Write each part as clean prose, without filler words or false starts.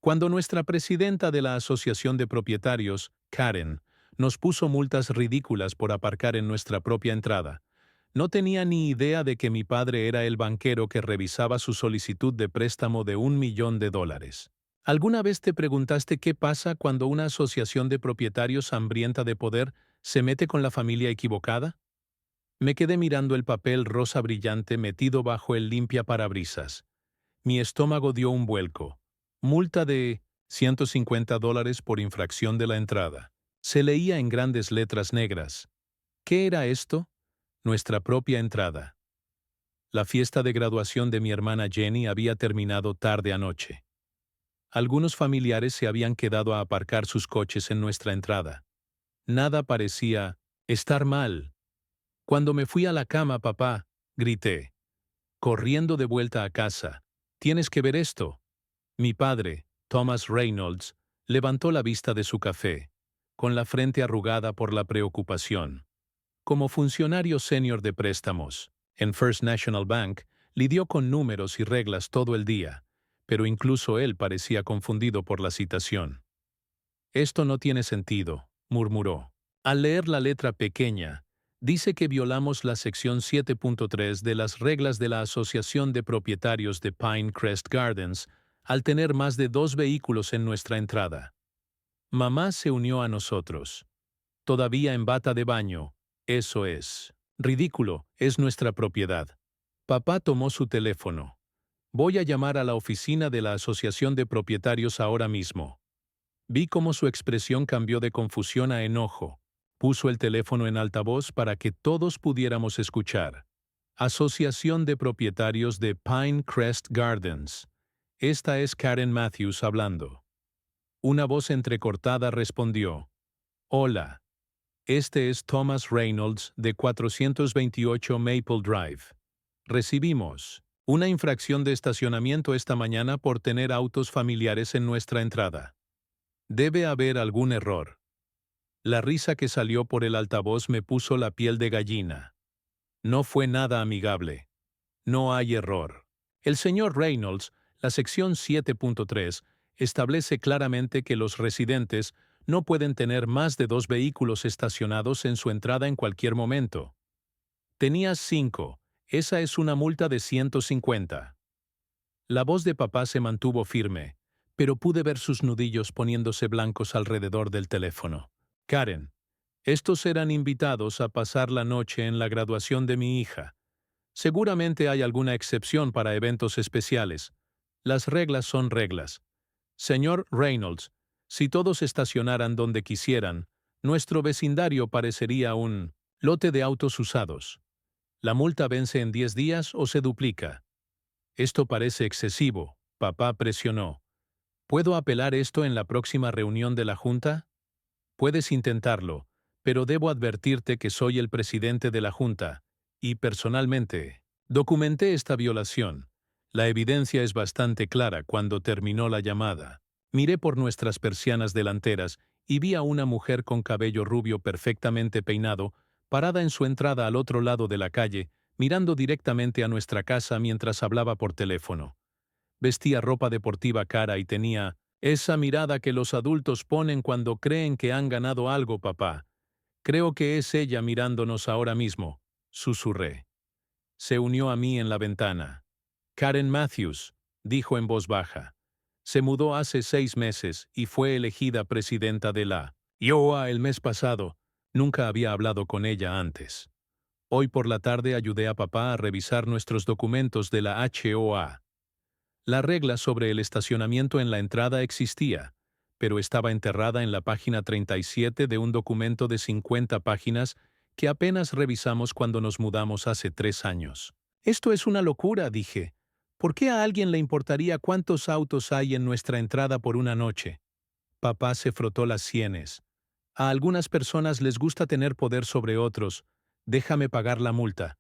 Cuando nuestra presidenta de la Asociación de Propietarios, Karen, nos puso multas ridículas por aparcar en nuestra propia entrada, no tenía ni idea de que mi padre era el banquero que revisaba su solicitud de préstamo de $1 millón. ¿Alguna vez te preguntaste qué pasa cuando una asociación de propietarios hambrienta de poder se mete con la familia equivocada? Me quedé mirando el papel rosa brillante metido bajo el limpiaparabrisas. Mi estómago dio un vuelco. Multa de $150 por infracción de la entrada. Se leía en grandes letras negras. ¿Qué era esto? Nuestra propia entrada. La fiesta de graduación de mi hermana Jenny había terminado tarde anoche. Algunos familiares se habían quedado a aparcar sus coches en nuestra entrada. Nada parecía estar mal. Cuando me fui a la cama, papá, grité, corriendo de vuelta a casa. ¿Tienes que ver esto? Mi padre, Thomas Reynolds, levantó la vista de su café, con la frente arrugada por la preocupación. Como funcionario senior de préstamos, en First National Bank, lidió con números y reglas todo el día, pero incluso él parecía confundido por la citación. Esto no tiene sentido, murmuró. Al leer la letra pequeña, dice que violamos la sección 7.3 de las reglas de la Asociación de Propietarios de Pinecrest Gardens al tener más de 2 vehículos en nuestra entrada. Mamá se unió a nosotros. Todavía en bata de baño. Eso es. Ridículo, es nuestra propiedad. Papá tomó su teléfono. Voy a llamar a la oficina de la Asociación de Propietarios ahora mismo. Vi cómo su expresión cambió de confusión a enojo. Puso el teléfono en altavoz para que todos pudiéramos escuchar. Asociación de Propietarios de Pinecrest Gardens. Esta es Karen Matthews hablando. Una voz entrecortada respondió. Hola. Este es Thomas Reynolds de 428 Maple Drive. Recibimos una infracción de estacionamiento esta mañana por tener autos familiares en nuestra entrada. Debe haber algún error. La risa que salió por el altavoz me puso la piel de gallina. No fue nada amigable. No hay error. El señor Reynolds, la sección 7.3, establece claramente que los residentes no pueden tener más de 2 vehículos estacionados en su entrada en cualquier momento. Tenías 5. Esa es una multa de 150. La voz de papá se mantuvo firme, pero pude ver sus nudillos poniéndose blancos alrededor del teléfono. Karen, estos eran invitados a pasar la noche en la graduación de mi hija. Seguramente hay alguna excepción para eventos especiales. Las reglas son reglas. Señor Reynolds, si todos estacionaran donde quisieran, nuestro vecindario parecería un lote de autos usados. La multa vence en 10 días o se duplica. Esto parece excesivo, papá presionó. ¿Puedo apelar esto en la próxima reunión de la Junta? Puedes intentarlo, pero debo advertirte que soy el presidente de la Junta, y personalmente, documenté esta violación. La evidencia es bastante clara cuando terminó la llamada. Miré por nuestras persianas delanteras y vi a una mujer con cabello rubio perfectamente peinado, parada en su entrada al otro lado de la calle, mirando directamente a nuestra casa mientras hablaba por teléfono. Vestía ropa deportiva cara y tenía esa mirada que los adultos ponen cuando creen que han ganado algo, papá. Creo que es ella mirándonos ahora mismo, susurré. Se unió a mí en la ventana. Karen Matthews, dijo en voz baja. Se mudó hace 6 meses y fue elegida presidenta de la IOA el mes pasado. Nunca había hablado con ella antes. Hoy por la tarde ayudé a papá a revisar nuestros documentos de la HOA. La regla sobre el estacionamiento en la entrada existía, pero estaba enterrada en la página 37 de un documento de 50 páginas que apenas revisamos cuando nos mudamos hace 3 años. Esto es una locura, dije. ¿Por qué a alguien le importaría cuántos autos hay en nuestra entrada por una noche? Papá se frotó las sienes. A algunas personas les gusta tener poder sobre otros. Déjame pagar la multa.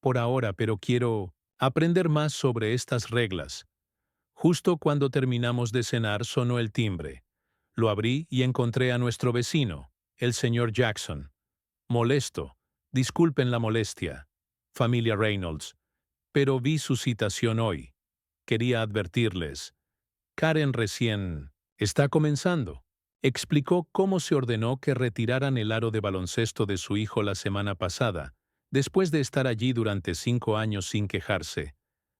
Por ahora, pero quiero aprender más sobre estas reglas. Justo cuando terminamos de cenar sonó el timbre. Lo abrí y encontré a nuestro vecino, el señor Jackson. Molesto. Disculpen la molestia, familia Reynolds, pero vi su citación hoy. Quería advertirles. Karen recién está comenzando. Explicó cómo se ordenó que retiraran el aro de baloncesto de su hijo la semana pasada, después de estar allí durante 5 años sin quejarse.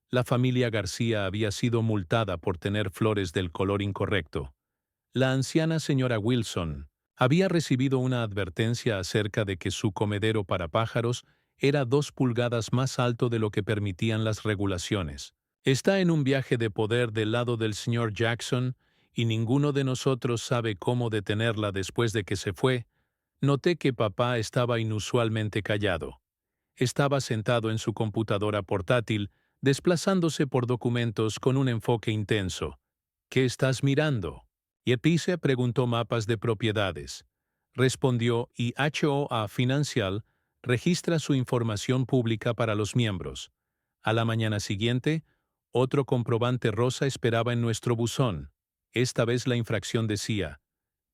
La familia García había sido multada por tener flores del color incorrecto. La anciana señora Wilson había recibido una advertencia acerca de que su comedero para pájaros era 2 pulgadas más alto de lo que permitían las regulaciones. Está en un viaje de poder del lado del señor Jackson y ninguno de nosotros sabe cómo detenerla después de que se fue. Noté que papá estaba inusualmente callado. Estaba sentado en su computadora portátil, desplazándose por documentos con un enfoque intenso. ¿Qué estás mirando? Yepice preguntó mapas de propiedades. Respondió y HOA Financial registra su información pública para los miembros. A la mañana siguiente, otro comprobante rosa esperaba en nuestro buzón. Esta vez la infracción decía: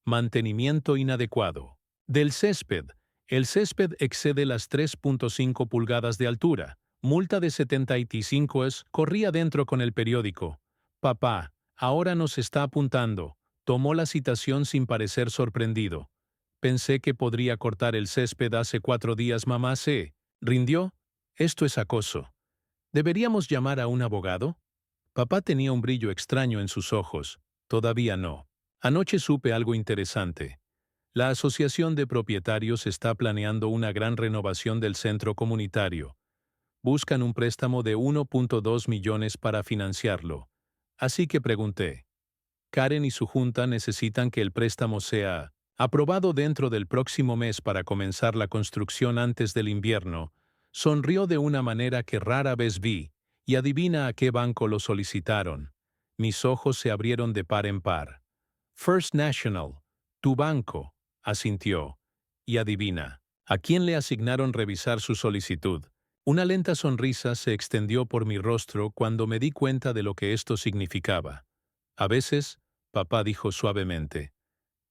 mantenimiento inadecuado. Del césped. El césped excede las 3.5 pulgadas de altura. Multa de 75 es. Corría dentro con el periódico. Papá, ahora nos está apuntando. Tomó la citación sin parecer sorprendido. Pensé que podría cortar el césped hace 4 días, mamá se rindió. Esto es acoso. ¿Deberíamos llamar a un abogado? Papá tenía un brillo extraño en sus ojos. Todavía no. Anoche supe algo interesante. La Asociación de Propietarios está planeando una gran renovación del centro comunitario. Buscan un préstamo de 1.2 millones para financiarlo. Así que pregunté. Karen y su junta necesitan que el préstamo sea aprobado dentro del próximo mes para comenzar la construcción antes del invierno. Sonrió de una manera que rara vez vi, y adivina a qué banco lo solicitaron. Mis ojos se abrieron de par en par. First National, tu banco, asintió. Y adivina, ¿a quién le asignaron revisar su solicitud? Una lenta sonrisa se extendió por mi rostro cuando me di cuenta de lo que esto significaba. A veces, papá dijo suavemente,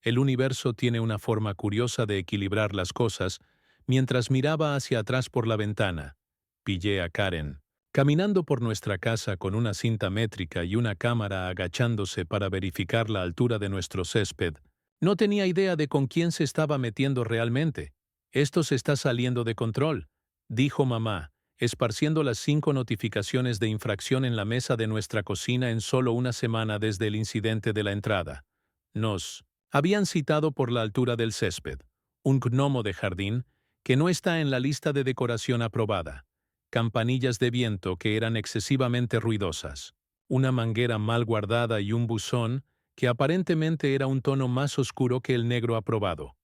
el universo tiene una forma curiosa de equilibrar las cosas. Mientras miraba hacia atrás por la ventana, pillé a Karen, caminando por nuestra casa con una cinta métrica y una cámara agachándose para verificar la altura de nuestro césped. No tenía idea de con quién se estaba metiendo realmente. Esto se está saliendo de control, dijo mamá, esparciendo las 5 notificaciones de infracción en la mesa de nuestra cocina en solo una semana desde el incidente de la entrada. Nos habían citado por la altura del césped, un gnomo de jardín que no está en la lista de decoración aprobada, campanillas de viento que eran excesivamente ruidosas, una manguera mal guardada y un buzón que aparentemente era un tono más oscuro que el negro aprobado.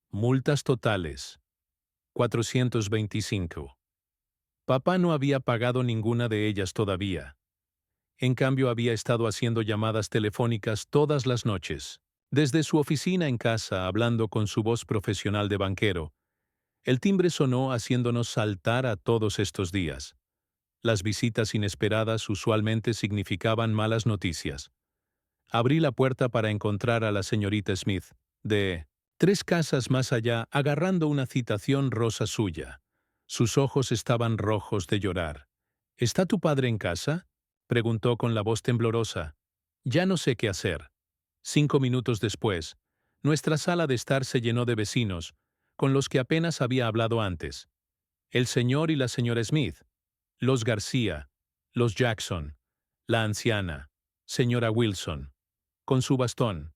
Multas totales: 425. Papá no había pagado ninguna de ellas todavía. En cambio, había estado haciendo llamadas telefónicas todas las noches, desde su oficina en casa, hablando con su voz profesional de banquero. El timbre sonó haciéndonos saltar a todos estos días. Las visitas inesperadas usualmente significaban malas noticias. Abrí la puerta para encontrar a la señorita Smith, de 3 casas más allá, agarrando una citación rosa suya. Sus ojos estaban rojos de llorar. ¿Está tu padre en casa?, preguntó con la voz temblorosa. Ya no sé qué hacer. 5 minutos después, nuestra sala de estar se llenó de vecinos, con los que apenas había hablado antes. El señor y la señora Smith, los García, los Jackson, la anciana, señora Wilson, con su bastón,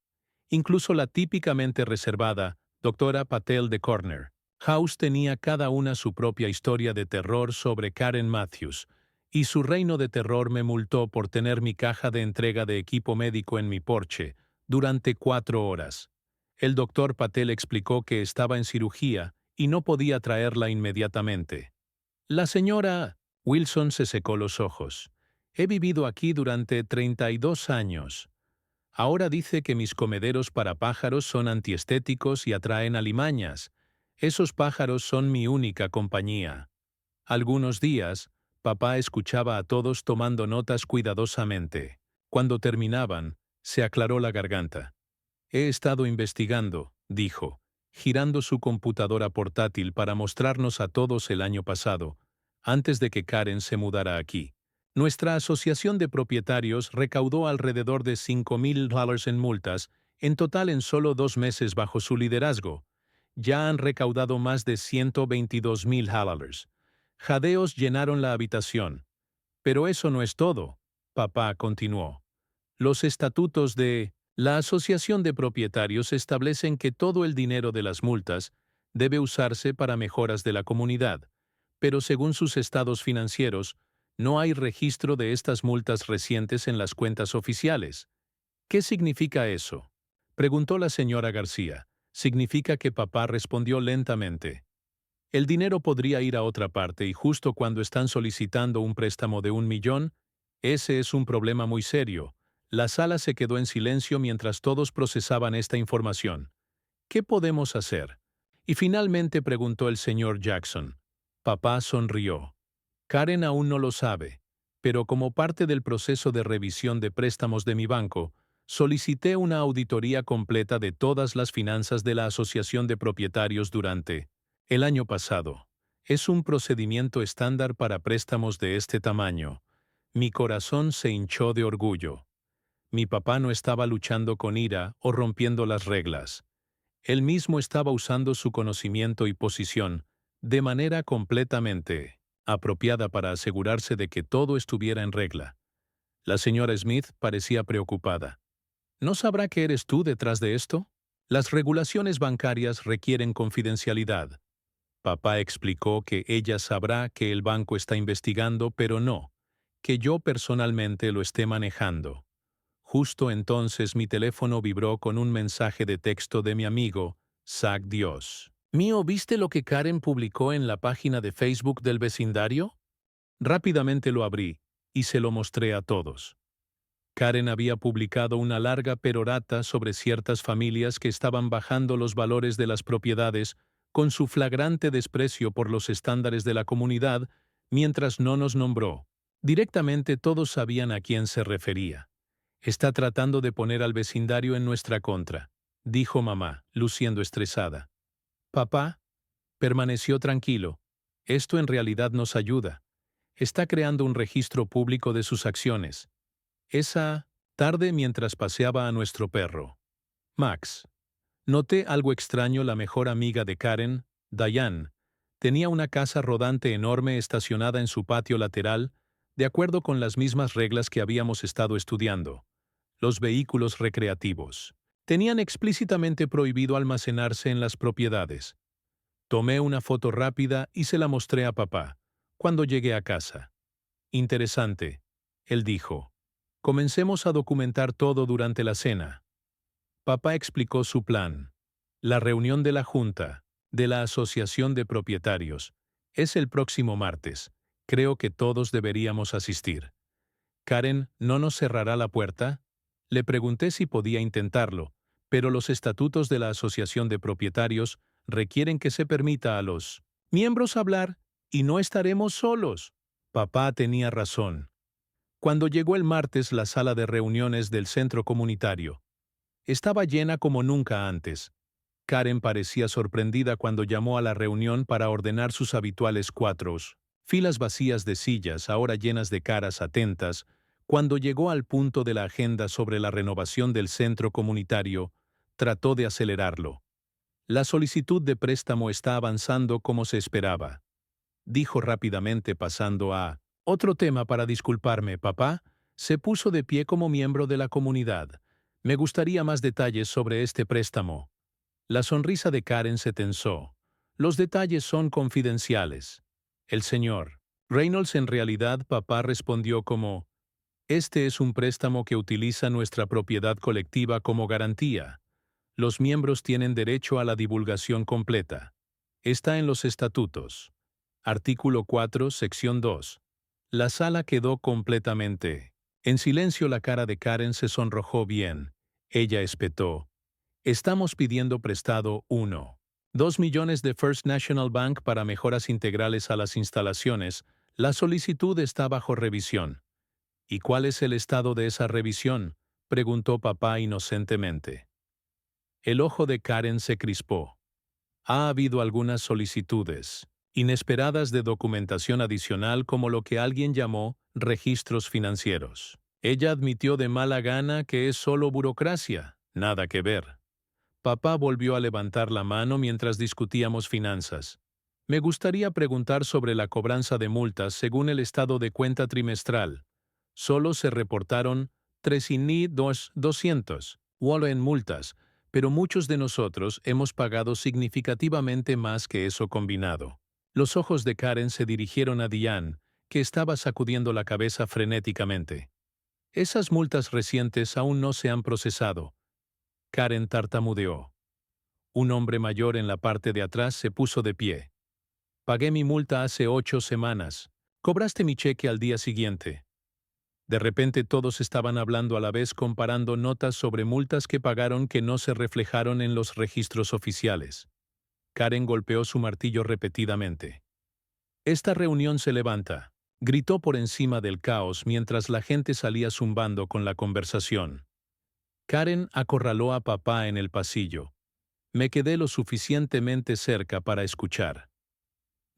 incluso la típicamente reservada doctora Patel de Corner House tenía cada una su propia historia de terror sobre Karen Matthews, y su reino de terror me multó por tener mi caja de entrega de equipo médico en mi porche durante 4 horas. El doctor Patel explicó que estaba en cirugía y no podía traerla inmediatamente. La señora Wilson se secó los ojos. He vivido aquí durante 32 años. Ahora dice que mis comederos para pájaros son antiestéticos y atraen alimañas. Esos pájaros son mi única compañía. Algunos días, papá escuchaba a todos tomando notas cuidadosamente. Cuando terminaban, se aclaró la garganta. He estado investigando, dijo, girando su computadora portátil para mostrarnos a todos el año pasado, antes de que Karen se mudara aquí. Nuestra asociación de propietarios recaudó alrededor de $5,000 en multas, en total en solo 2 meses bajo su liderazgo. Ya han recaudado más de $122,000. Jadeos llenaron la habitación. Pero eso no es todo, papá continuó. Los estatutos de la Asociación de Propietarios establecen que todo el dinero de las multas debe usarse para mejoras de la comunidad, pero según sus estados financieros, no hay registro de estas multas recientes en las cuentas oficiales. ¿Qué significa eso?, preguntó la señora García. Significa que papá respondió lentamente. El dinero podría ir a otra parte y justo cuando están solicitando un préstamo de 1 millón, ese es un problema muy serio. La sala se quedó en silencio mientras todos procesaban esta información. ¿Qué podemos hacer? Y finalmente preguntó el señor Jackson. Papá sonrió. Karen aún no lo sabe, pero como parte del proceso de revisión de préstamos de mi banco, solicité una auditoría completa de todas las finanzas de la Asociación de Propietarios durante el año pasado. Es un procedimiento estándar para préstamos de este tamaño. Mi corazón se hinchó de orgullo. Mi papá no estaba luchando con ira o rompiendo las reglas. Él mismo estaba usando su conocimiento y posición de manera completamente apropiada para asegurarse de que todo estuviera en regla. La señora Smith parecía preocupada. ¿No sabrá que eres tú detrás de esto? Las regulaciones bancarias requieren confidencialidad. Papá explicó que ella sabrá que el banco está investigando, pero no, que yo personalmente lo esté manejando. Justo entonces mi teléfono vibró con un mensaje de texto de mi amigo, Zach Dios. Mío, ¿viste lo que Karen publicó en la página de Facebook del vecindario? Rápidamente lo abrí y se lo mostré a todos. Karen había publicado una larga perorata sobre ciertas familias que estaban bajando los valores de las propiedades con su flagrante desprecio por los estándares de la comunidad, mientras no nos nombró. Directamente todos sabían a quién se refería. Está tratando de poner al vecindario en nuestra contra, dijo mamá, luciendo estresada. Papá permaneció tranquilo. Esto en realidad nos ayuda. Está creando un registro público de sus acciones. Esa tarde mientras paseaba a nuestro perro, Max, noté algo extraño. La mejor amiga de Karen, Diane, tenía una casa rodante enorme estacionada en su patio lateral, de acuerdo con las mismas reglas que habíamos estado estudiando. Los vehículos recreativos tenían explícitamente prohibido almacenarse en las propiedades. Tomé una foto rápida y se la mostré a papá cuando llegué a casa. Interesante, él dijo. Comencemos a documentar todo durante la cena. Papá explicó su plan. La reunión de la Junta, de la Asociación de Propietarios, es el próximo martes. Creo que todos deberíamos asistir. Karen, ¿no nos cerrará la puerta? Le pregunté si podía intentarlo, pero los estatutos de la Asociación de Propietarios requieren que se permita a los miembros hablar, y no estaremos solos. Papá tenía razón. Cuando llegó el martes, la sala de reuniones del centro comunitario estaba llena como nunca antes. Karen parecía sorprendida cuando llamó a la reunión para ordenar sus habituales 4 filas vacías de sillas, ahora llenas de caras atentas. Cuando llegó al punto de la agenda sobre la renovación del centro comunitario, trató de acelerarlo. La solicitud de préstamo está avanzando como se esperaba, dijo rápidamente, pasando a otro tema. Para disculparme, papá, se puso de pie como miembro de la comunidad. Me gustaría más detalles sobre este préstamo. La sonrisa de Karen se tensó. Los detalles son confidenciales. El señor Reynolds, en realidad, papá respondió como, este es un préstamo que utiliza nuestra propiedad colectiva como garantía. Los miembros tienen derecho a la divulgación completa. Está en los estatutos. Artículo 4, sección 2. La sala quedó completamente en silencio. La cara de Karen se sonrojó bien. Ella espetó. Estamos pidiendo prestado 1,2 millones de First National Bank para mejoras integrales a las instalaciones. La solicitud está bajo revisión. ¿Y cuál es el estado de esa revisión?, preguntó papá inocentemente. El ojo de Karen se crispó. Ha habido algunas solicitudes inesperadas de documentación adicional, como lo que alguien llamó registros financieros. Ella admitió de mala gana que es solo burocracia, nada que ver. Papá volvió a levantar la mano mientras discutíamos finanzas. Me gustaría preguntar sobre la cobranza de multas según el estado de cuenta trimestral. Solo se reportaron 3.200 wolo en multas, pero muchos de nosotros hemos pagado significativamente más que eso combinado. Los ojos de Karen se dirigieron a Diane, que estaba sacudiendo la cabeza frenéticamente. Esas multas recientes aún no se han procesado. Karen tartamudeó. Un hombre mayor en la parte de atrás se puso de pie. Pagué mi multa hace 8 semanas. Cobraste mi cheque al día siguiente. De repente todos estaban hablando a la vez comparando notas sobre multas que pagaron que no se reflejaron en los registros oficiales. Karen golpeó su martillo repetidamente. Esta reunión se levanta, gritó por encima del caos mientras la gente salía zumbando con la conversación. Karen acorraló a papá en el pasillo. Me quedé lo suficientemente cerca para escuchar.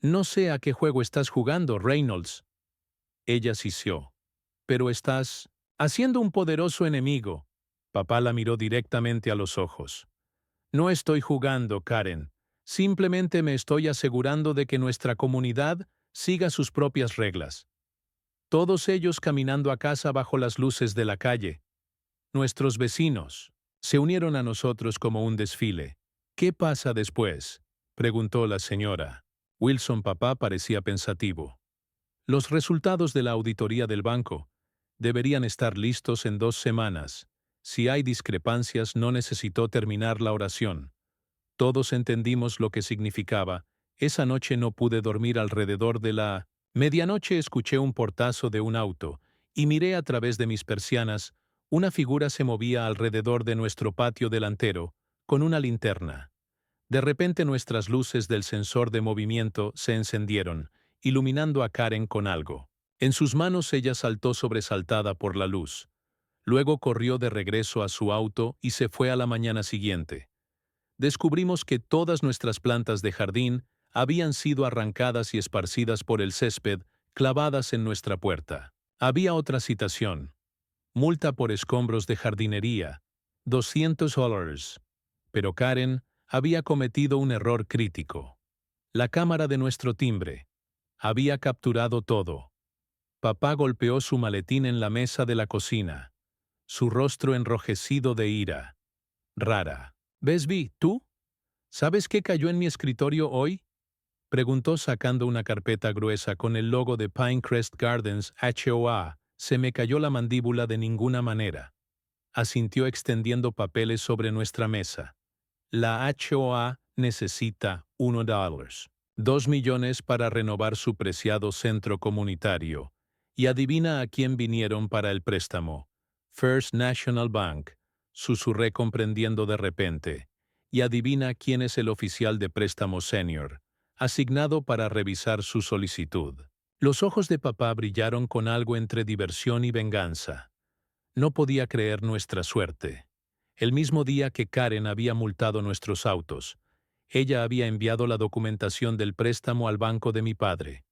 No sé a qué juego estás jugando, Reynolds. Ella siseó. Pero estás haciendo un poderoso enemigo. Papá la miró directamente a los ojos. No estoy jugando, Karen. Simplemente me estoy asegurando de que nuestra comunidad siga sus propias reglas. Todos ellos caminando a casa bajo las luces de la calle. Nuestros vecinos se unieron a nosotros como un desfile. ¿Qué pasa después?, preguntó la señora. Wilson papá parecía pensativo. Los resultados de la auditoría del banco deberían estar listos en 2 semanas. Si hay discrepancias, no necesitó terminar la oración. Todos entendimos lo que significaba. Esa noche no pude dormir. Alrededor de la medianoche escuché un portazo de un auto y miré a través de mis persianas. Una figura se movía alrededor de nuestro patio delantero con una linterna. De repente nuestras luces del sensor de movimiento se encendieron, iluminando a Karen con algo. En sus manos ella saltó sobresaltada por la luz. Luego corrió de regreso a su auto y se fue a la mañana siguiente. Descubrimos que todas nuestras plantas de jardín habían sido arrancadas y esparcidas por el césped, clavadas en nuestra puerta. Había otra citación. Multa por escombros de jardinería, $200. Pero Karen había cometido un error crítico. La cámara de nuestro timbre había capturado todo. Papá golpeó su maletín en la mesa de la cocina, su rostro enrojecido de ira. Rara. «Besby, ¿tú? ¿Sabes qué cayó en mi escritorio hoy?», preguntó sacando una carpeta gruesa con el logo de Pinecrest Gardens HOA. Se me cayó la mandíbula de ninguna manera. Asintió extendiendo papeles sobre nuestra mesa. La HOA necesita $1. 2 millones para renovar su preciado centro comunitario. Y adivina a quién vinieron para el préstamo. First National Bank, susurré comprendiendo de repente. Y adivina quién es el oficial de préstamo senior, asignado para revisar su solicitud. Los ojos de papá brillaron con algo entre diversión y venganza. No podía creer nuestra suerte. El mismo día que Karen había multado nuestros autos, ella había enviado la documentación del préstamo al banco de mi padre.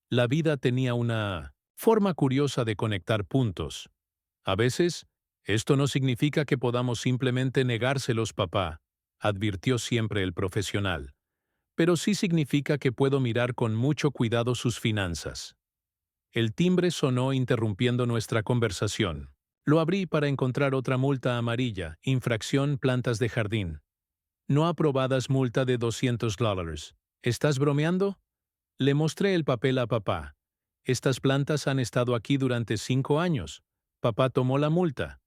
La vida tenía una forma curiosa de conectar puntos. A veces, esto no significa que podamos simplemente negárselos, papá, advirtió siempre el profesional. Pero sí significa que puedo mirar con mucho cuidado sus finanzas. El timbre sonó interrumpiendo nuestra conversación. Lo abrí para encontrar otra multa amarilla, infracción plantas de jardín. No aprobadas, multa de $200. ¿Estás bromeando? Le mostré el papel a papá. Estas plantas han estado aquí durante 5 años. Papá tomó la multa.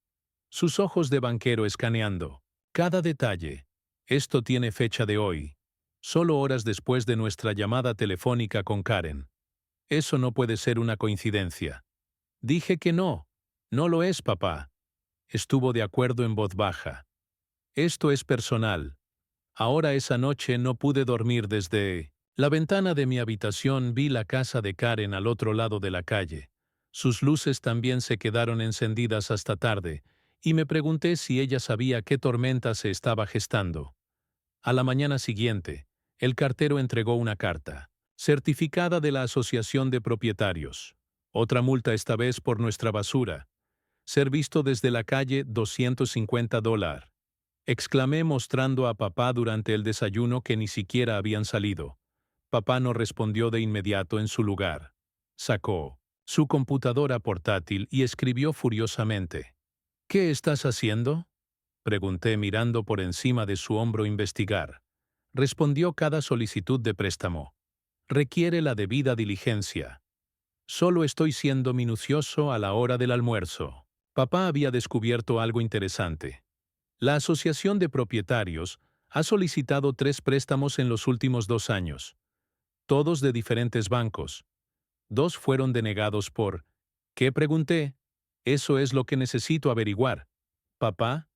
Sus ojos de banquero escaneando cada detalle. Esto tiene fecha de hoy. Solo horas después de nuestra llamada telefónica con Karen. Eso no puede ser una coincidencia. Dije que no. No lo es, papá. Estuvo de acuerdo en voz baja. Esto es personal. Ahora esa noche no pude dormir. Desde la ventana de mi habitación vi la casa de Karen al otro lado de la calle. Sus luces también se quedaron encendidas hasta tarde, y me pregunté si ella sabía qué tormenta se estaba gestando. A la mañana siguiente, el cartero entregó una carta, certificada de la Asociación de Propietarios. Otra multa esta vez por nuestra basura. Ser visto desde la calle, $250. Exclamé mostrando a papá durante el desayuno que ni siquiera habían salido. Papá no respondió de inmediato en su lugar. Sacó su computadora portátil y escribió furiosamente. ¿Qué estás haciendo? Pregunté mirando por encima de su hombro investigar. Respondió cada solicitud de préstamo. Requiere la debida diligencia. Solo estoy siendo minucioso a la hora del almuerzo. Papá había descubierto algo interesante. La Asociación de Propietarios ha solicitado 3 préstamos en los últimos 2 años, todos de diferentes bancos. 2 fueron denegados por... ¿Qué? Pregunté. Eso es lo que necesito averiguar. Papá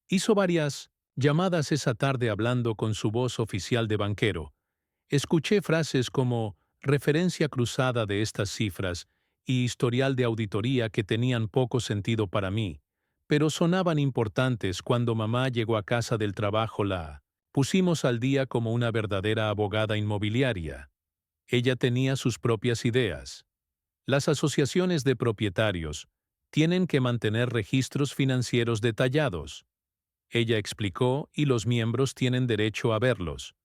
hizo varias llamadas esa tarde hablando con su voz oficial de banquero. Escuché frases como referencia cruzada de estas cifras y historial de auditoría que tenían poco sentido para mí, pero sonaban importantes cuando mamá llegó a casa del trabajo. La pusimos al día como una verdadera abogada inmobiliaria. Ella tenía sus propias ideas. Las asociaciones de propietarios tienen que mantener registros financieros detallados. Ella explicó, y los miembros tienen derecho a verlos.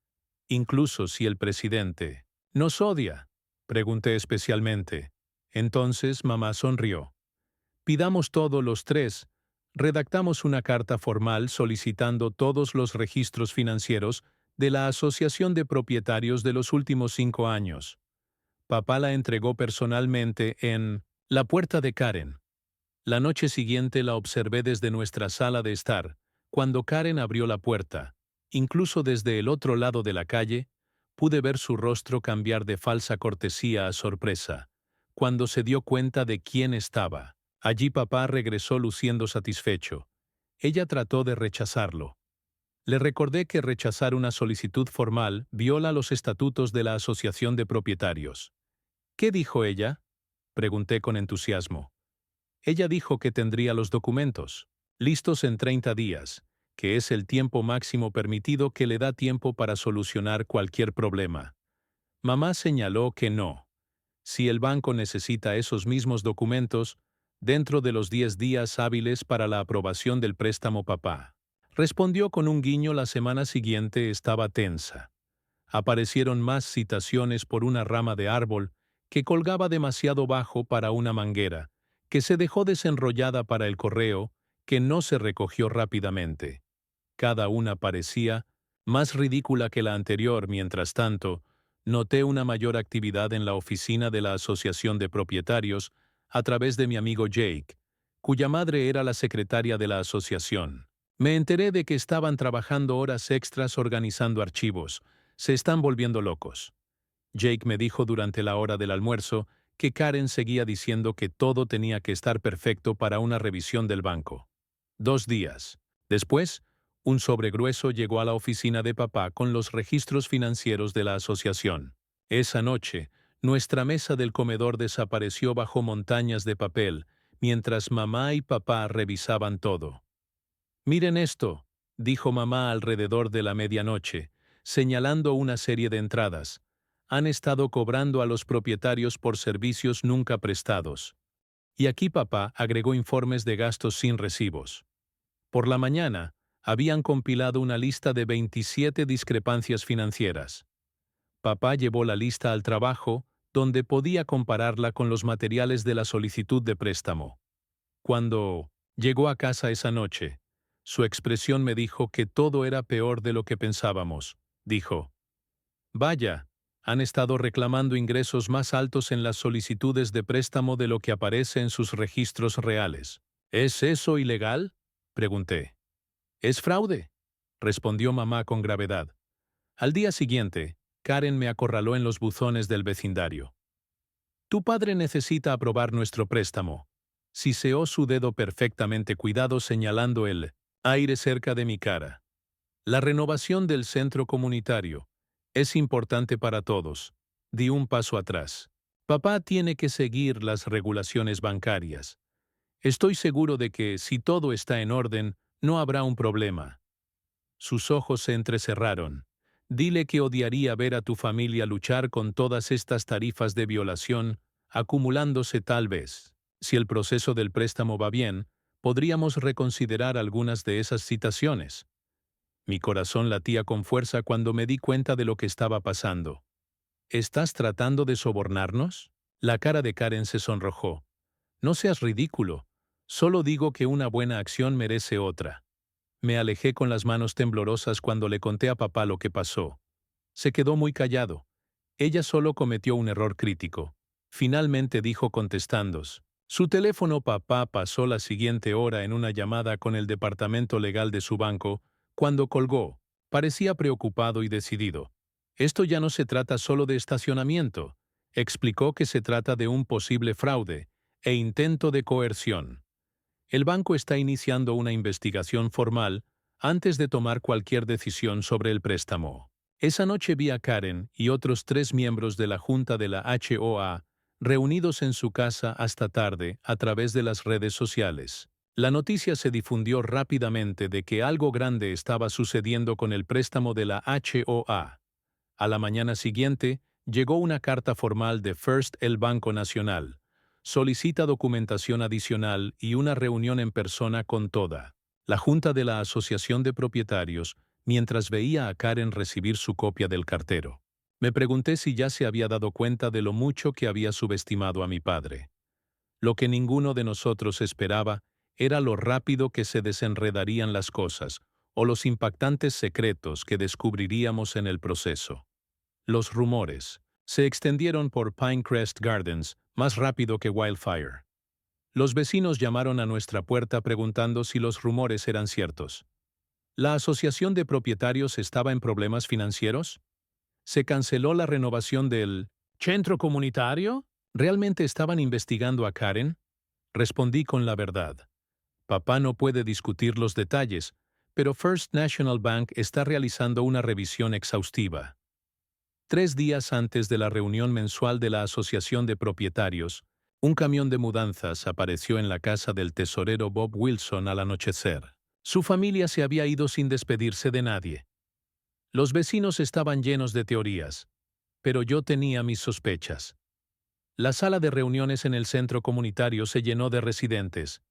Incluso si el presidente nos odia, pregunté especialmente. Entonces mamá sonrió. Pidamos todos los 3. Redactamos una carta formal solicitando todos los registros financieros de la Asociación de Propietarios de los últimos 5 años. Papá la entregó personalmente en la puerta de Karen. La noche siguiente la observé desde nuestra sala de estar, cuando Karen abrió la puerta. Incluso desde el otro lado de la calle, pude ver su rostro cambiar de falsa cortesía a sorpresa, cuando se dio cuenta de quién estaba. Allí papá regresó luciendo satisfecho. Ella trató de rechazarlo. Le recordé que rechazar una solicitud formal viola los estatutos de la Asociación de Propietarios. ¿Qué dijo ella? Pregunté con entusiasmo. Ella dijo que tendría los documentos listos en 30 días, que es el tiempo máximo permitido que le da tiempo para solucionar cualquier problema. Mamá señaló que no. Si el banco necesita esos mismos documentos, dentro de los 10 días hábiles para la aprobación del préstamo papá. Respondió con un guiño. La semana siguiente estaba tensa. Aparecieron más citaciones por una rama de árbol que colgaba demasiado bajo para una manguera, que se dejó desenrollada para el correo, que no se recogió rápidamente. Cada una parecía más ridícula que la anterior. Mientras tanto, noté una mayor actividad en la oficina de la Asociación de Propietarios a través de mi amigo Jake, cuya madre era la secretaria de la asociación. Me enteré de que estaban trabajando horas extras organizando archivos. Se están volviendo locos. Jake me dijo durante la hora del almuerzo que Karen seguía diciendo que todo tenía que estar perfecto para una revisión del banco. 2 días después, un sobre grueso llegó a la oficina de papá con los registros financieros de la asociación. Esa noche, nuestra mesa del comedor desapareció bajo montañas de papel, mientras mamá y papá revisaban todo. «Miren esto», dijo mamá alrededor de la medianoche, señalando una serie de entradas. Han estado cobrando a los propietarios por servicios nunca prestados. Y aquí papá agregó informes de gastos sin recibos. Por la mañana, habían compilado una lista de 27 discrepancias financieras. Papá llevó la lista al trabajo, donde podía compararla con los materiales de la solicitud de préstamo. Cuando llegó a casa esa noche, su expresión me dijo que todo era peor de lo que pensábamos. Dijo: «Vaya, han estado reclamando ingresos más altos en las solicitudes de préstamo de lo que aparece en sus registros reales. ¿Es eso ilegal?», pregunté. «Es fraude», respondió mamá con gravedad. Al día siguiente, Karen me acorraló en los buzones del vecindario. «Tu padre necesita aprobar nuestro préstamo». Siseó su dedo perfectamente cuidado señalando el aire cerca de mi cara. «La renovación del centro comunitario es importante para todos». Di un paso atrás. «Papá tiene que seguir las regulaciones bancarias. Estoy seguro de que, si todo está en orden, no habrá un problema». Sus ojos se entrecerraron. «Dile que odiaría ver a tu familia luchar con todas estas tarifas de violación acumulándose tal vez. Si el proceso del préstamo va bien, podríamos reconsiderar algunas de esas citaciones. Mi corazón latía con fuerza cuando me di cuenta de lo que estaba pasando. ¿Estás tratando de sobornarnos? La cara de Karen se sonrojó. No seas ridículo. Solo digo que una buena acción merece otra. Me alejé con las manos temblorosas cuando le conté a papá lo que pasó. Se quedó muy callado. Ella solo cometió un error crítico. Finalmente dijo contestando. Su teléfono. Papá pasó la siguiente hora en una llamada con el departamento legal de su banco. Cuando colgó, parecía preocupado y decidido. Esto ya no se trata solo de estacionamiento. Explicó que se trata de un posible fraude e intento de coerción. El banco está iniciando una investigación formal antes de tomar cualquier decisión sobre el préstamo. Esa noche vi a Karen y otros 3 miembros de la Junta de la HOA reunidos en su casa hasta tarde a través de las redes sociales. La noticia se difundió rápidamente de que algo grande estaba sucediendo con el préstamo de la HOA. A la mañana siguiente, llegó una carta formal de First, el Banco Nacional. Solicita documentación adicional y una reunión en persona con toda la Junta de la Asociación de Propietarios, mientras veía a Karen recibir su copia del cartero. Me pregunté si ya se había dado cuenta de lo mucho que había subestimado a mi padre. Lo que ninguno de nosotros esperaba era lo rápido que se desenredarían las cosas o los impactantes secretos que descubriríamos en el proceso. Los rumores se extendieron por Pinecrest Gardens más rápido que wildfire. Los vecinos llamaron a nuestra puerta preguntando si los rumores eran ciertos. ¿La asociación de propietarios estaba en problemas financieros? ¿Se canceló la renovación del centro comunitario? ¿Realmente estaban investigando a Karen? Respondí con la verdad. Papá no puede discutir los detalles, pero First National Bank está realizando una revisión exhaustiva. 3 días antes de la reunión mensual de la Asociación de Propietarios, un camión de mudanzas apareció en la casa del tesorero Bob Wilson al anochecer. Su familia se había ido sin despedirse de nadie. Los vecinos estaban llenos de teorías, pero yo tenía mis sospechas. La sala de reuniones en el centro comunitario se llenó de residentes.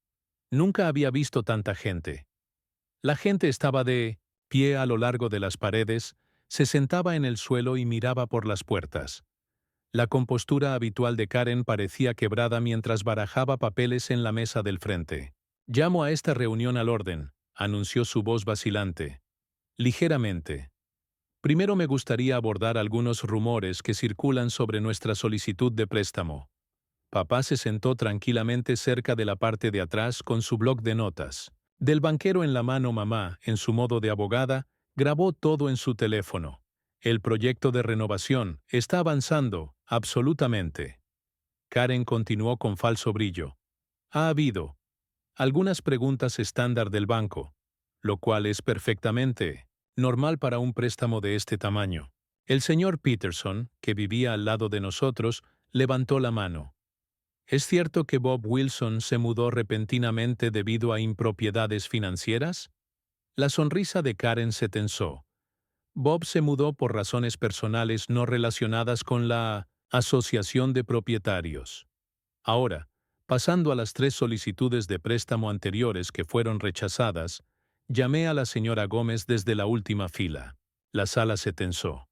Nunca había visto tanta gente. La gente estaba de pie a lo largo de las paredes, se sentaba en el suelo y miraba por las puertas. La compostura habitual de Karen parecía quebrada mientras barajaba papeles en la mesa del frente. «Llamo a esta reunión al orden», anunció su voz vacilante. Ligeramente. Primero me gustaría abordar algunos rumores que circulan sobre nuestra solicitud de préstamo. Papá se sentó tranquilamente cerca de la parte de atrás con su bloc de notas. Del banquero en la mano, mamá, en su modo de abogada, grabó todo en su teléfono. El proyecto de renovación está avanzando, absolutamente. Karen continuó con falso brillo. Ha habido algunas preguntas estándar del banco, lo cual es perfectamente normal para un préstamo de este tamaño. El señor Peterson, que vivía al lado de nosotros, levantó la mano. ¿Es cierto que Bob Wilson se mudó repentinamente debido a impropiedades financieras? La sonrisa de Karen se tensó. Bob se mudó por razones personales no relacionadas con la Asociación de Propietarios. Ahora, pasando a las 3 solicitudes de préstamo anteriores que fueron rechazadas, llamé a la señora Gómez desde la última fila. La sala se tensó.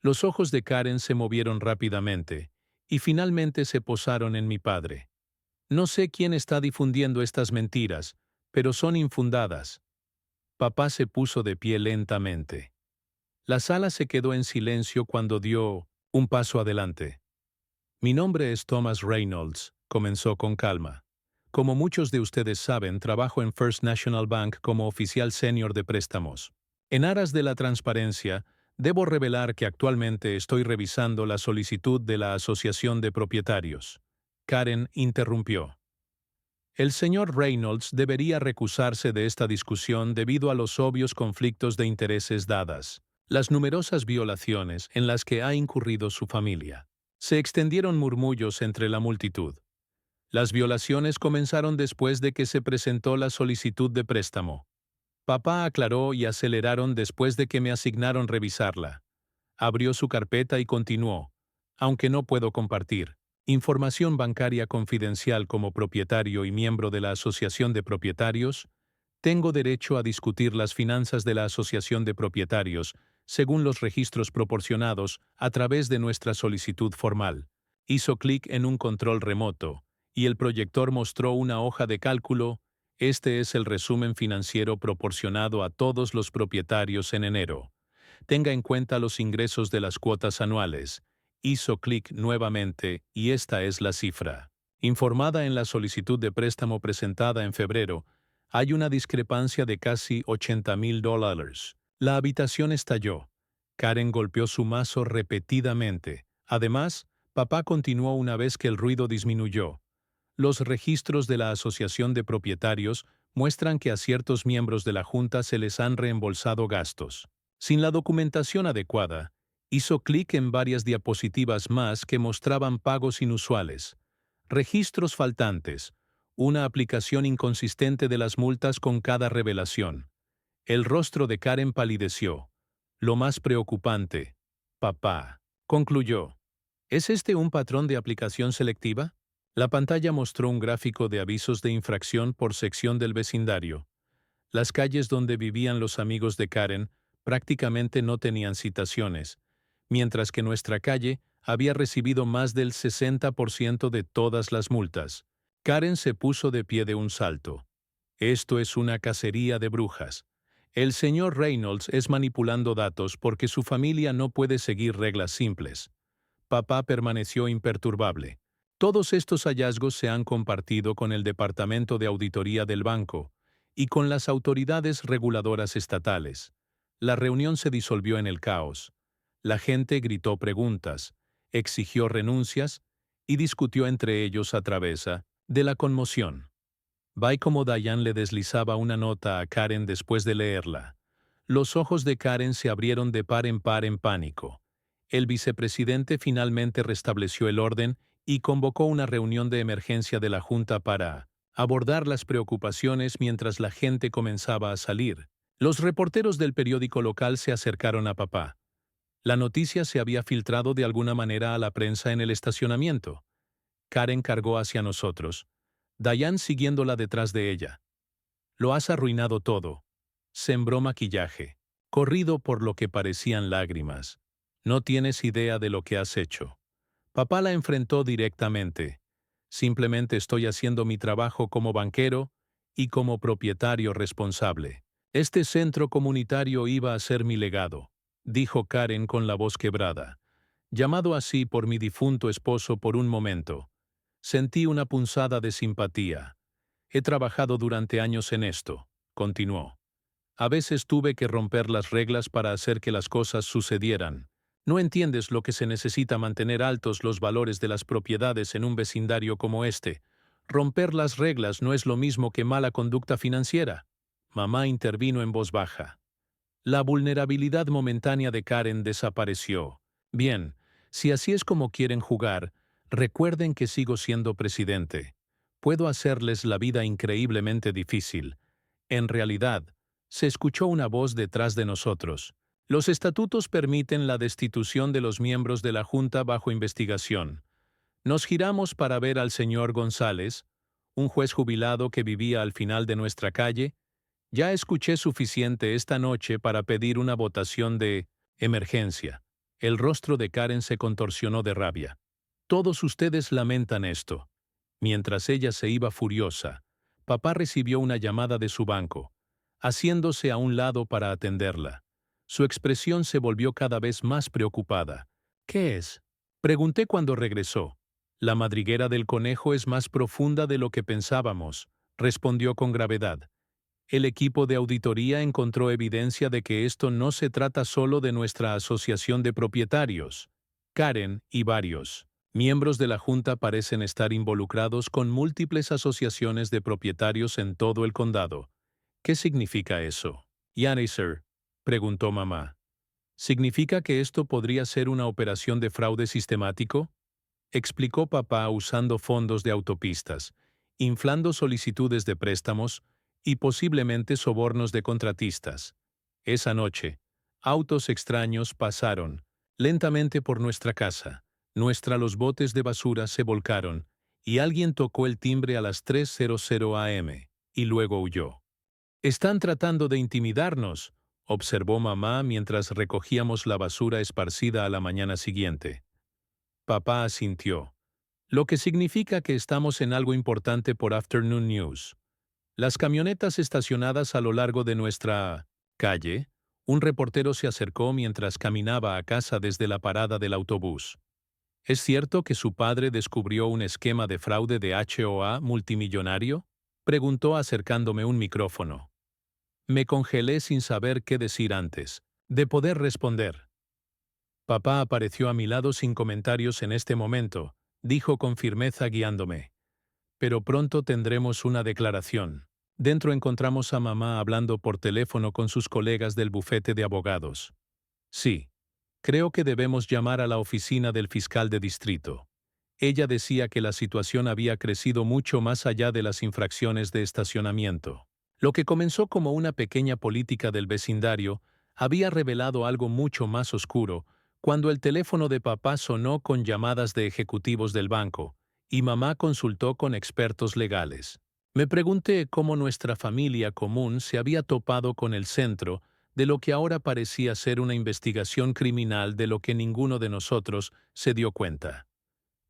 Los ojos de Karen se movieron rápidamente y finalmente se posaron en mi padre. No sé quién está difundiendo estas mentiras, pero son infundadas. Papá se puso de pie lentamente. La sala se quedó en silencio cuando dio un paso adelante. Mi nombre es Thomas Reynolds, comenzó con calma. Como muchos de ustedes saben, trabajo en First National Bank como oficial senior de préstamos. En aras de la transparencia, debo revelar que actualmente estoy revisando la solicitud de la Asociación de Propietarios. Karen interrumpió. El señor Reynolds debería recusarse de esta discusión debido a los obvios conflictos de intereses dadas las numerosas violaciones en las que ha incurrido su familia. Se extendieron murmullos entre la multitud. Las violaciones comenzaron después de que se presentó la solicitud de préstamo. Papá aclaró y aceleraron después de que me asignaron revisarla. Abrió su carpeta y continuó, aunque no puedo compartir Información bancaria confidencial como propietario y miembro de la Asociación de Propietarios. Tengo derecho a discutir las finanzas de la Asociación de Propietarios, según los registros proporcionados a través de nuestra solicitud formal. Hizo clic en un control remoto, y el proyector mostró una hoja de cálculo. Este es el resumen financiero proporcionado a todos los propietarios en enero. Tenga en cuenta los ingresos de las cuotas anuales. Hizo clic nuevamente, y esta es la cifra. Informada en la solicitud de préstamo presentada en febrero, hay una discrepancia de casi $80,000. La habitación estalló. Karen golpeó su mazo repetidamente. Además, papá continuó una vez que el ruido disminuyó. Los registros de la Asociación de Propietarios muestran que a ciertos miembros de la Junta se les han reembolsado gastos. Sin la documentación adecuada, hizo clic en varias diapositivas más que mostraban pagos inusuales, registros faltantes, una aplicación inconsistente de las multas con cada revelación. El rostro de Karen palideció. Lo más preocupante, papá, concluyó. ¿Es este un patrón de aplicación selectiva? La pantalla mostró un gráfico de avisos de infracción por sección del vecindario. Las calles donde vivían los amigos de Karen prácticamente no tenían citaciones, mientras que nuestra calle había recibido más del 60% de todas las multas. Karen se puso de pie de un salto. Esto es una cacería de brujas. El señor Reynolds es manipulando datos porque su familia no puede seguir reglas simples. Papá permaneció imperturbable. Todos estos hallazgos se han compartido con el Departamento de Auditoría del banco y con las autoridades reguladoras estatales. La reunión se disolvió en el caos. La gente gritó preguntas, exigió renuncias y discutió entre ellos a través de la conmoción. Vi como Diane le deslizaba una nota a Karen después de leerla. Los ojos de Karen se abrieron de par en pánico. El vicepresidente finalmente restableció el orden y convocó una reunión de emergencia de la Junta para abordar las preocupaciones mientras la gente comenzaba a salir. Los reporteros del periódico local se acercaron a papá. La noticia se había filtrado de alguna manera a la prensa en el estacionamiento. Karen cargó hacia nosotros, Diane siguiéndola detrás de ella. Lo has arruinado todo. Sembró maquillaje, corrido por lo que parecían lágrimas. No tienes idea de lo que has hecho. Papá la enfrentó directamente. Simplemente estoy haciendo mi trabajo como banquero y como propietario responsable. Este centro comunitario iba a ser mi legado, dijo Karen con la voz quebrada. Llamado así por mi difunto esposo por un momento. Sentí una punzada de simpatía. He trabajado durante años en esto, continuó. A veces tuve que romper las reglas para hacer que las cosas sucedieran. No entiendes lo que se necesita mantener altos los valores de las propiedades en un vecindario como este. Romper las reglas no es lo mismo que mala conducta financiera. Mamá intervino en voz baja. La vulnerabilidad momentánea de Karen desapareció. Bien, si así es como quieren jugar, recuerden que sigo siendo presidente. Puedo hacerles la vida increíblemente difícil. En realidad, se escuchó una voz detrás de nosotros. Los estatutos permiten la destitución de los miembros de la Junta bajo investigación. Nos giramos para ver al señor González, un juez jubilado que vivía al final de nuestra calle. Ya escuché suficiente esta noche para pedir una votación de emergencia. El rostro de Karen se contorsionó de rabia. Todos ustedes lamentan esto. Mientras ella se iba furiosa, papá recibió una llamada de su banco, haciéndose a un lado para atenderla. Su expresión se volvió cada vez más preocupada. ¿Qué es? Pregunté cuando regresó. La madriguera del conejo es más profunda de lo que pensábamos, respondió con gravedad. El equipo de auditoría encontró evidencia de que esto no se trata solo de nuestra asociación de propietarios. Karen y varios miembros de la Junta parecen estar involucrados con múltiples asociaciones de propietarios en todo el condado. ¿Qué significa eso? Yanni, sir, preguntó mamá. ¿Significa que esto podría ser una operación de fraude sistemático? Explicó papá usando fondos de autopistas, inflando solicitudes de préstamos y posiblemente sobornos de contratistas. Esa noche, autos extraños pasaron lentamente por nuestra casa. Los botes de basura se volcaron, y alguien tocó el timbre a las 3:00 am, y luego huyó. «Están tratando de intimidarnos», observó mamá mientras recogíamos la basura esparcida a la mañana siguiente. Papá asintió, lo que significa que estamos en algo importante por Afternoon News. Las camionetas estacionadas a lo largo de nuestra calle, un reportero se acercó mientras caminaba a casa desde la parada del autobús. ¿Es cierto que su padre descubrió un esquema de fraude de HOA multimillonario?, preguntó acercándome un micrófono. Me congelé sin saber qué decir antes de poder responder. Papá apareció a mi lado sin comentarios en este momento, dijo con firmeza guiándome. Pero pronto tendremos una declaración. Dentro encontramos a mamá hablando por teléfono con sus colegas del bufete de abogados. Sí, creo que debemos llamar a la oficina del fiscal de distrito. Ella decía que la situación había crecido mucho más allá de las infracciones de estacionamiento. Lo que comenzó como una pequeña política del vecindario había revelado algo mucho más oscuro cuando el teléfono de papá sonó con llamadas de ejecutivos del banco y mamá consultó con expertos legales. Me pregunté cómo nuestra familia común se había topado con el centro de lo que ahora parecía ser una investigación criminal de lo que ninguno de nosotros se dio cuenta.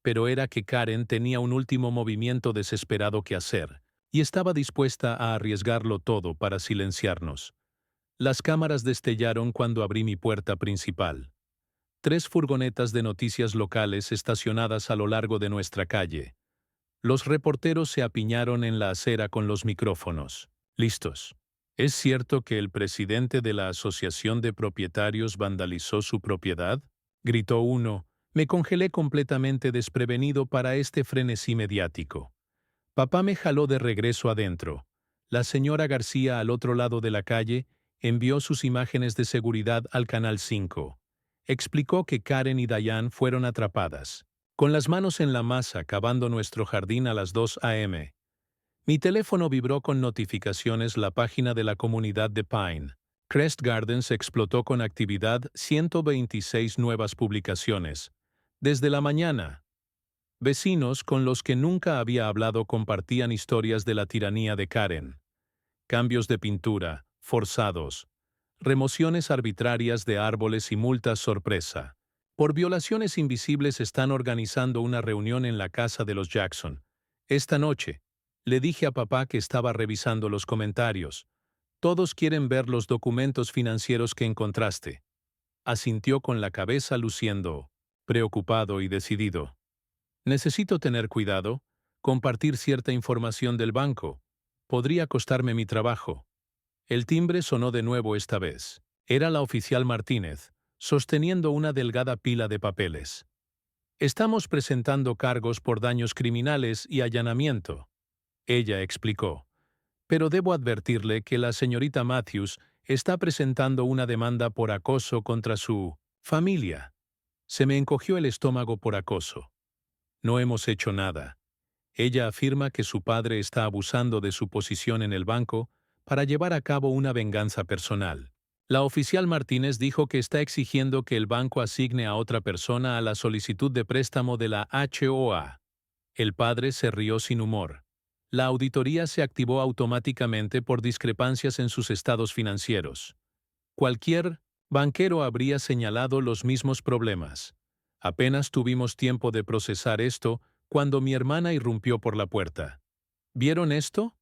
Pero era que Karen tenía un último movimiento desesperado que hacer, y estaba dispuesta a arriesgarlo todo para silenciarnos. Las cámaras destellaron cuando abrí mi puerta principal. 3 furgonetas de noticias locales estacionadas a lo largo de nuestra calle. Los reporteros se apiñaron en la acera con los micrófonos. Listos. ¿Es cierto que el presidente de la Asociación de Propietarios vandalizó su propiedad?, gritó uno. Me congelé completamente desprevenido para este frenesí mediático. Papá me jaló de regreso adentro. La señora García, al otro lado de la calle, envió sus imágenes de seguridad al Canal 5. Explicó que Karen y Diane fueron atrapadas, con las manos en la masa cavando nuestro jardín a las 2 a.m. Mi teléfono vibró con notificaciones. La página de la comunidad de Pine Crest Gardens explotó con actividad, 126 nuevas publicaciones. Desde la mañana, vecinos con los que nunca había hablado compartían historias de la tiranía de Karen. Cambios de pintura, forzados, remociones arbitrarias de árboles y multas sorpresa. Por violaciones invisibles están organizando una reunión en la casa de los Jackson. Esta noche, le dije a papá que estaba revisando los comentarios. Todos quieren ver los documentos financieros que encontraste. Asintió con la cabeza luciendo preocupado y decidido. Necesito tener cuidado. Compartir cierta información del banco podría costarme mi trabajo. El timbre sonó de nuevo esta vez. Era la oficial Martínez, sosteniendo una delgada pila de papeles. Estamos presentando cargos por daños criminales y allanamiento, ella explicó. Pero debo advertirle que la señorita Matthews está presentando una demanda por acoso contra su familia. Se me encogió el estómago. Por acoso. No hemos hecho nada. Ella afirma que su padre está abusando de su posición en el banco para llevar a cabo una venganza personal. La oficial Martínez dijo que está exigiendo que el banco asigne a otra persona a la solicitud de préstamo de la HOA. El padre se rió sin humor. La auditoría se activó automáticamente por discrepancias en sus estados financieros. Cualquier banquero habría señalado los mismos problemas. Apenas tuvimos tiempo de procesar esto cuando mi hermana irrumpió por la puerta. ¿Vieron esto?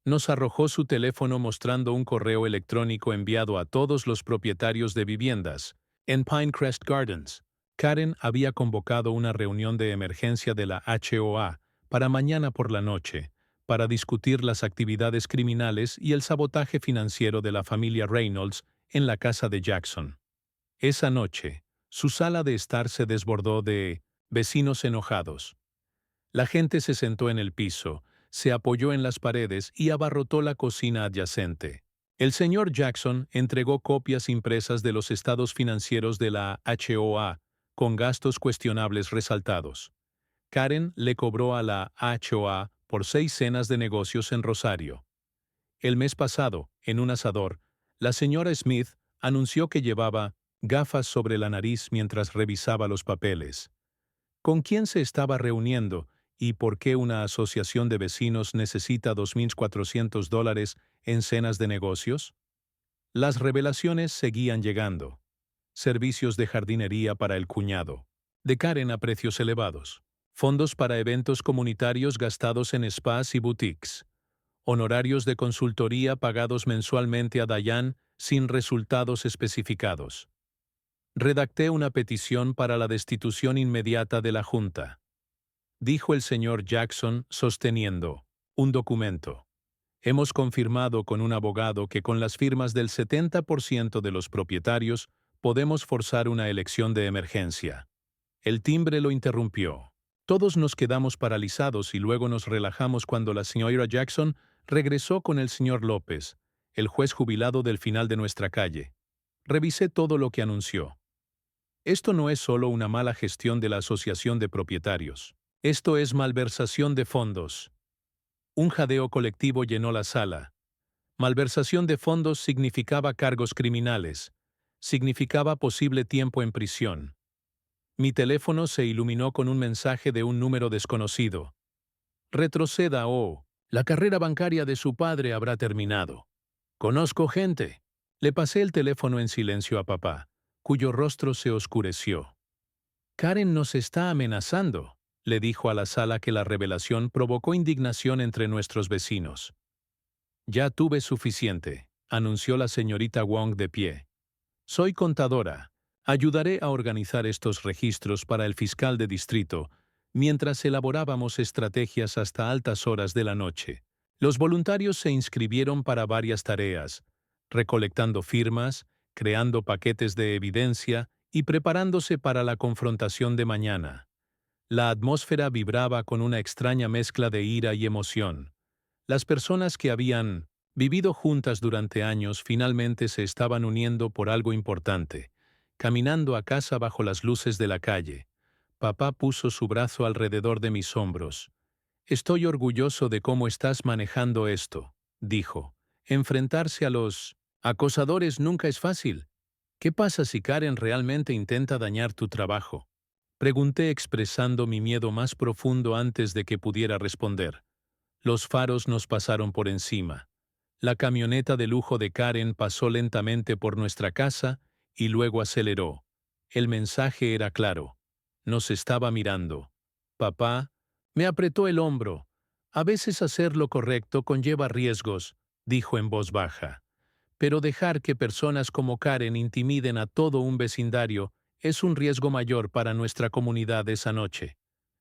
Nos arrojó su teléfono mostrando un correo electrónico enviado a todos los propietarios de viviendas en Pinecrest Gardens. Karen había convocado una reunión de emergencia de la HOA para mañana por la noche, para discutir las actividades criminales y el sabotaje financiero de la familia Reynolds en la casa de Jackson. Esa noche, su sala de estar se desbordó de vecinos enojados. La gente se sentó en el piso, se apoyó en las paredes y abarrotó la cocina adyacente. El señor Jackson entregó copias impresas de los estados financieros de la HOA, con gastos cuestionables resaltados. Karen le cobró a la HOA por 6 cenas de negocios en Rosario. El mes pasado, en un asador, la señora Smith anunció que llevaba gafas sobre la nariz mientras revisaba los papeles. ¿Con quién se estaba reuniendo y por qué una asociación de vecinos necesita $2,400 en cenas de negocios? Las revelaciones seguían llegando. Servicios de jardinería para el cuñado. De Karen a precios elevados. Fondos para eventos comunitarios gastados en spas y boutiques. Honorarios de consultoría pagados mensualmente a Diane sin resultados especificados. Redacté una petición para la destitución inmediata de la Junta, dijo el señor Jackson sosteniendo un documento. Hemos confirmado con un abogado que con las firmas del 70% de los propietarios podemos forzar una elección de emergencia. El timbre lo interrumpió. Todos nos quedamos paralizados y luego nos relajamos cuando la señora Jackson regresó con el señor López, el juez jubilado del final de nuestra calle. Revisé todo lo que anunció. Esto no es solo una mala gestión de la asociación de propietarios. Esto es malversación de fondos. Un jadeo colectivo llenó la sala. Malversación de fondos significaba cargos criminales. Significaba posible tiempo en prisión. Mi teléfono se iluminó con un mensaje de un número desconocido. Retroceda o la carrera bancaria de su padre habrá terminado. Conozco gente. Le pasé el teléfono en silencio a papá, cuyo rostro se oscureció. Karen nos está amenazando, le dijo a la sala que la revelación provocó indignación entre nuestros vecinos. Ya tuve suficiente, anunció la señorita Wong de pie. Soy contadora. Ayudaré a organizar estos registros para el fiscal de distrito, mientras elaborábamos estrategias hasta altas horas de la noche. Los voluntarios se inscribieron para varias tareas, recolectando firmas, creando paquetes de evidencia y preparándose para la confrontación de mañana. La atmósfera vibraba con una extraña mezcla de ira y emoción. Las personas que habían vivido juntas durante años finalmente se estaban uniendo por algo importante, caminando a casa bajo las luces de la calle. Papá puso su brazo alrededor de mis hombros. Estoy orgulloso de cómo estás manejando esto, dijo. Enfrentarse a los acosadores nunca es fácil. ¿Qué pasa si Karen realmente intenta dañar tu trabajo? Pregunté expresando mi miedo más profundo antes de que pudiera responder. Los faros nos pasaron por encima. La camioneta de lujo de Karen pasó lentamente por nuestra casa y luego aceleró. El mensaje era claro. Nos estaba mirando. Papá me apretó el hombro. A veces hacer lo correcto conlleva riesgos, dijo en voz baja. Pero dejar que personas como Karen intimiden a todo un vecindario es un riesgo mayor para nuestra comunidad esa noche.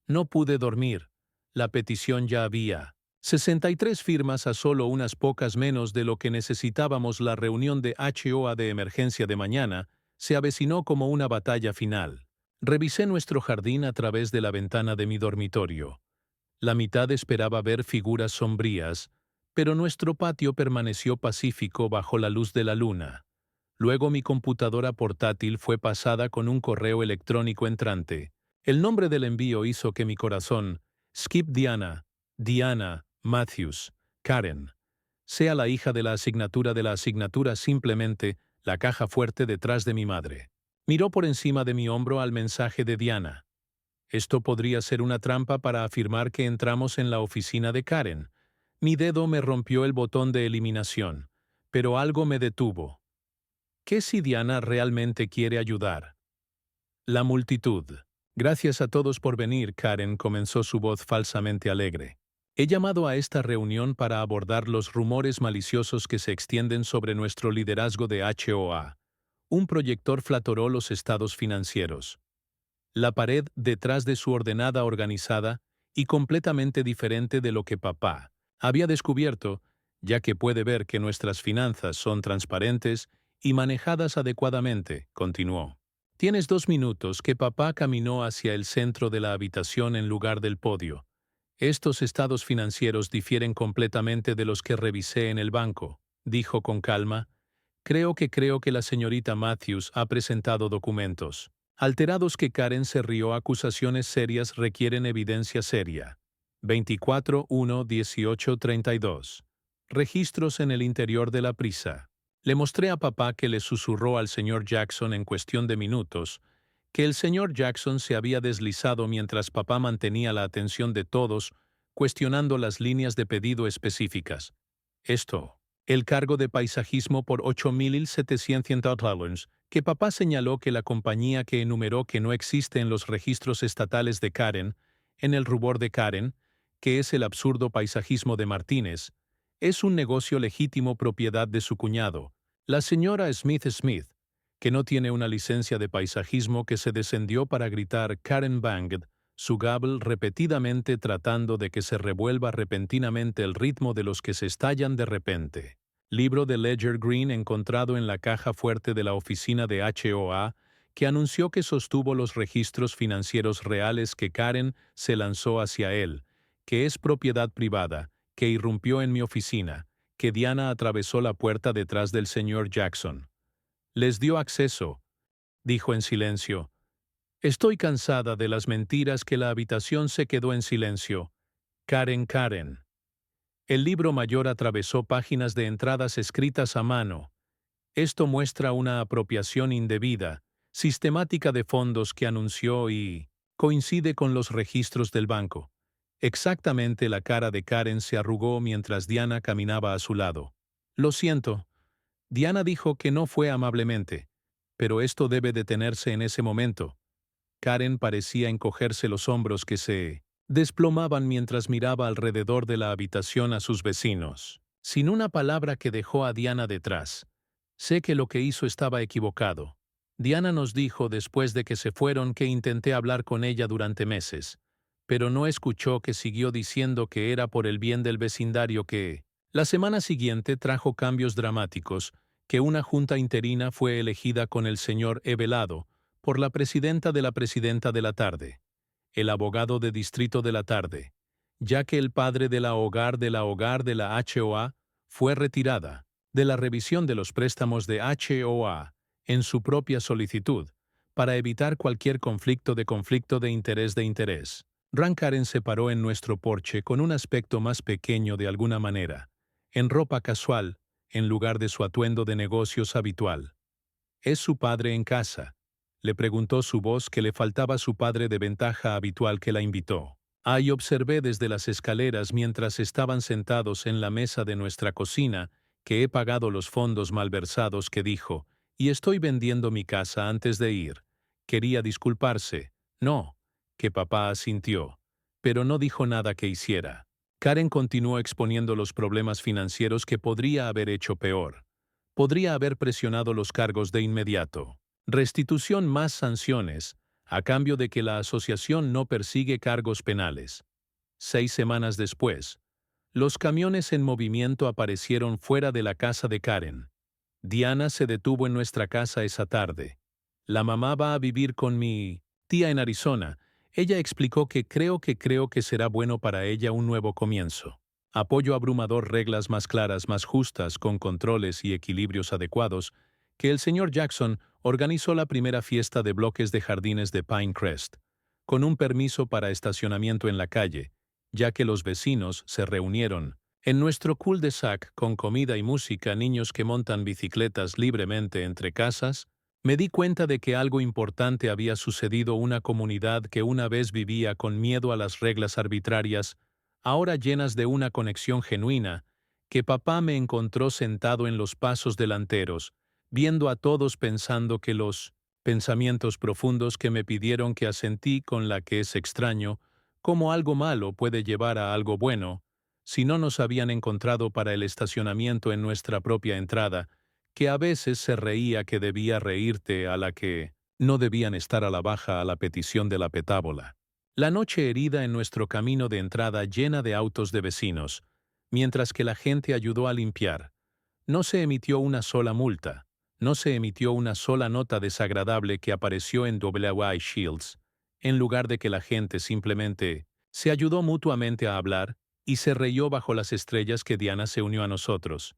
No pude dormir. La petición ya había 63 firmas a solo unas pocas menos de lo que necesitábamos. La reunión de HOA de emergencia de mañana se avecinó como una batalla final. Revisé nuestro jardín a través de la ventana de mi dormitorio. La mitad esperaba ver figuras sombrías, pero nuestro patio permaneció pacífico bajo la luz de la luna. Luego mi computadora portátil fue pasada con un correo electrónico entrante. El nombre del envío hizo que mi corazón, Skip Diana Matthews, Karen, sea la hija de la asignatura simplemente la caja fuerte detrás de mi madre. Miró por encima de mi hombro al mensaje de Diana. Esto podría ser una trampa para afirmar que entramos en la oficina de Karen. Mi dedo me rompió el botón de eliminación, pero algo me detuvo. ¿Qué si Diana realmente quiere ayudar? La multitud. Gracias a todos por venir, Karen comenzó su voz falsamente alegre. He llamado a esta reunión para abordar los rumores maliciosos que se extienden sobre nuestro liderazgo de HOA. Un proyector flatoró los estados financieros. La pared detrás de su ordenada organizada y completamente diferente de lo que papá había descubierto, ya que puede ver que nuestras finanzas son transparentes y manejadas adecuadamente, continuó. Tienes 2 minutos que papá caminó hacia el centro de la habitación en lugar del podio. Estos estados financieros difieren completamente de los que revisé en el banco, dijo con calma. Creo que la señorita Matthews ha presentado documentos alterados que Karen se rió. Acusaciones serias requieren evidencia seria. 24-1-18-32. Registros en el interior de la prisa. Le mostré a papá que le susurró al señor Jackson en cuestión de minutos que el señor Jackson se había deslizado mientras papá mantenía la atención de todos, cuestionando las líneas de pedido específicas. Esto, el cargo de paisajismo por $8,700, que papá señaló que la compañía que enumeró que no existe en los registros estatales de Karen, en el rubor de Karen, que es el absurdo paisajismo de Martínez, es un negocio legítimo propiedad de su cuñado, la señora Smith Smith, que no tiene una licencia de paisajismo, que se descendió para gritar Karen banged su gable repetidamente, tratando de que se revuelva repentinamente el ritmo de los que se estallan de repente. Libro de Ledger Green encontrado en la caja fuerte de la oficina de HOA, que anunció que sostuvo los registros financieros reales que Karen se lanzó hacia él, que es propiedad privada, que irrumpió en mi oficina, que Diana atravesó la puerta detrás del señor Jackson. Les dio acceso, dijo en silencio. Estoy cansada de las mentiras, que la habitación se quedó en silencio. Karen. El libro mayor atravesó páginas de entradas escritas a mano. Esto muestra una apropiación indebida, sistemática de fondos que anunció y coincide con los registros del banco. Exactamente. La cara de Karen se arrugó mientras Diana caminaba a su lado. Lo siento. Diana dijo que no fue amablemente. Pero esto debe detenerse en ese momento. Karen parecía encogerse los hombros, que se desplomaban mientras miraba alrededor de la habitación a sus vecinos. Sin una palabra, que dejó a Diana detrás. Sé que lo que hizo estaba equivocado. Diana nos dijo después de que se fueron que intenté hablar con ella durante meses, pero no escuchó, que siguió diciendo que era por el bien del vecindario, que la semana siguiente trajo cambios dramáticos, que una junta interina fue elegida con el señor Evelado por la presidenta de la tarde, el abogado de distrito de la tarde, ya que el padre de la hogar de la HOA fue retirada de la revisión de los préstamos de HOA en su propia solicitud, para evitar cualquier conflicto de interés. Karen se paró en nuestro porche con un aspecto más pequeño de alguna manera, en ropa casual, en lugar de su atuendo de negocios habitual. ¿Es su padre en casa?, le preguntó su voz, que le faltaba su padre de ventaja habitual, que la invitó. Ahí observé desde las escaleras, mientras estaban sentados en la mesa de nuestra cocina, que he pagado los fondos malversados, que dijo, y estoy vendiendo mi casa antes de ir. Quería disculparse. No, que papá asintió. Pero no dijo nada que hiciera. Karen continuó exponiendo los problemas financieros, que podría haber hecho peor. Podría haber presionado los cargos de inmediato. Restitución más sanciones, a cambio de que la asociación no persigue cargos penales. 6 semanas después, los camiones en movimiento aparecieron fuera de la casa de Karen. Diana se detuvo en nuestra casa esa tarde. La mamá va a vivir con mi tía en Arizona. Ella explicó que creo que será bueno para ella un nuevo comienzo. Apoyo abrumador, reglas más claras, más justas, con controles y equilibrios adecuados, que el señor Jackson organizó la primera fiesta de bloques de jardines de Pinecrest, con un permiso para estacionamiento en la calle, ya que los vecinos se reunieron en nuestro cul-de-sac con comida y música, niños que montan bicicletas libremente entre casas. Me di cuenta de que algo importante había sucedido. Una comunidad que una vez vivía con miedo a las reglas arbitrarias, ahora llenas de una conexión genuina, que papá me encontró sentado en los pasos delanteros, viendo a todos, pensando que los pensamientos profundos que me pidieron, que asentí con la que es extraño, cómo algo malo puede llevar a algo bueno, si no nos habían encontrado para el estacionamiento en nuestra propia entrada, que a veces se reía, que debía reírte, a la que no debían estar a la baja a la petición de la petábola. La noche herida en nuestro camino de entrada, llena de autos de vecinos, mientras que la gente ayudó a limpiar. No se emitió una sola multa. No se emitió una sola nota desagradable que apareció en WI Shields. En lugar de que la gente simplemente se ayudó mutuamente a hablar y se reyó bajo las estrellas, que Diana se unió a nosotros.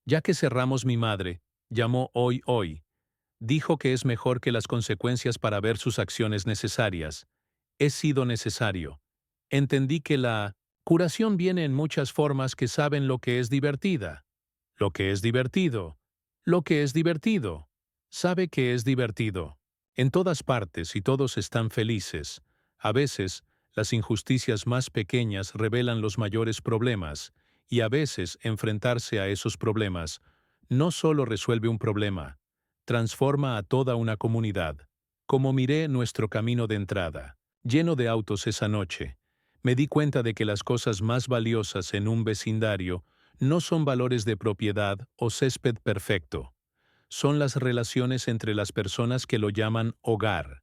Ya que cerramos, mi madre llamó hoy. Dijo que es mejor que las consecuencias para ver sus acciones necesarias. He sido necesario. Entendí que la curación viene en muchas formas, que saben lo que es divertida. Lo que es divertido. Lo que es divertido. Sabe que es divertido. En todas partes y todos están felices. A veces, las injusticias más pequeñas revelan los mayores problemas, y a veces enfrentarse a esos problemas no solo resuelve un problema, transforma a toda una comunidad. Como miré nuestro camino de entrada, lleno de autos esa noche, me di cuenta de que las cosas más valiosas en un vecindario no son valores de propiedad o césped perfecto, son las relaciones entre las personas que lo llaman hogar.